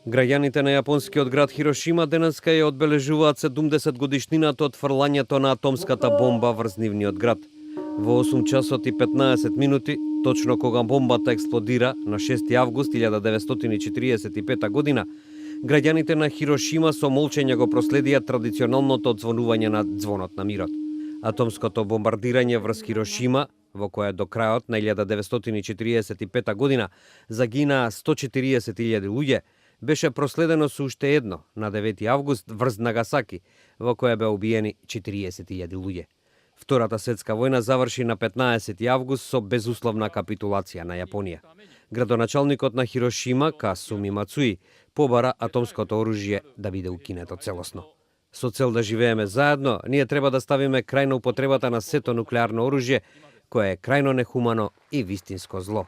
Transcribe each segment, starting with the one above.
Граѓаните на јапонскиот град Хирошима денеска ја одбележуваат 70 годишнината од фрлањето на атомската бомба врз нивниот град. Во 8 часот и 15 минути, точно кога бомбата експлодира на 6 август 1945 година, граѓаните на Хирошима со молчење го проследија традиционалното одзвонување на звонот на мирот. Атомското бомбардирање врз Хирошима, во кое до крајот на 1945 година загинаа 140.000 луѓе, беше проследено со уште едно на 9 август врз Нагасаки, во кое беа убиени 40.000 луѓе. Втората светска војна заврши на 15 август со безусловна капитулација на Јапонија. Градоначалникот на Хирошима, Касуми Мацуи, побара атомското оружје да биде укинето целосно. Со цел да живееме заедно, ние треба да ставиме крај на употребата на сето нуклеарно оружје, кое е крајно нехумано и вистинско зло.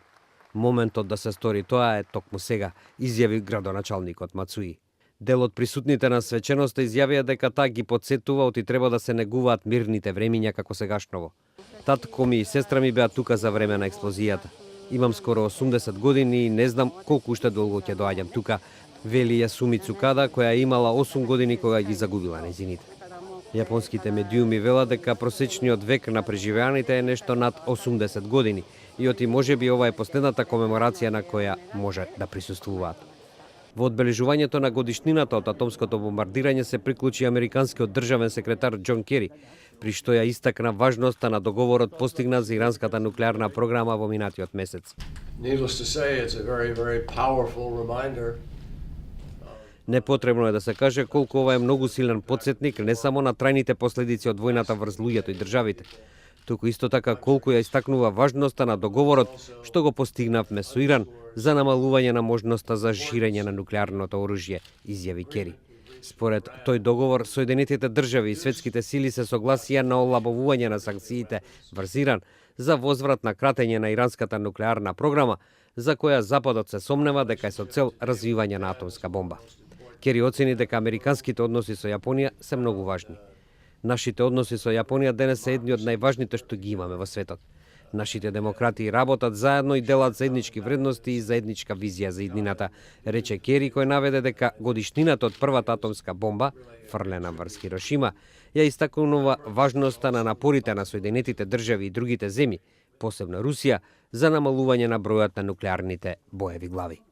Моментот да се стори тоа е токму сега, изјави градоначалникот Мацуи. Дел од присутните на свеченоста изјавија дека таа ги потсетува оти треба да се негуваат мирните времиња како сегашново. Татко ми и сестра ми беа тука за време на експлозијата. Имам скоро 80 години и не знам колку уште долго ќе доаѓам тука, вели Јасуми Цукада, која имала 8 години кога ги загубила нејзините. Јапонските медиуми велат дека просечниот век на преживеаните е нешто над 80 години и оти можеби ова е последната комеморација на која може да присуствуваат. Во одбележувањето на годишнината од атомското бомбардирање се приклучи американскиот државен секретар Џон Кери, при што ја истакна важноста на договорот постигнат за иранската нуклеарна програма во минатиот месец. Непотребно е да се каже колку ова е многу силен потсетник не само на трајните последици од војната врз луѓето и државите, туку исто така колку ја истакнува важноста на договорот што го постигнавме со Иран за намалување на можноста за ширење на нуклеарното оружје, изјави Кери. Според тој договор, Соединетите држави и светските сили се согласија на олабовување на санкциите врз Иран за возврат на кратење на иранската нуклеарна програма, за која Западот се сомнева дека е со цел развивање на атомска бомба. Кери оцени дека американските односи со Јапонија се многу важни. Нашите односи со Јапонија денес се едни од најважните што ги имаме во светот. Нашите демократии работат заедно и делат заеднички вредности и заедничка визија за иднината, рече Кери, кој наведе дека годишнината од првата атомска бомба, фрлена врз Хирошима, ја истакнува важноста на напорите на Соединетите држави и другите земји, посебно Русија, за намалување на бројот на нуклеарните боеви глави.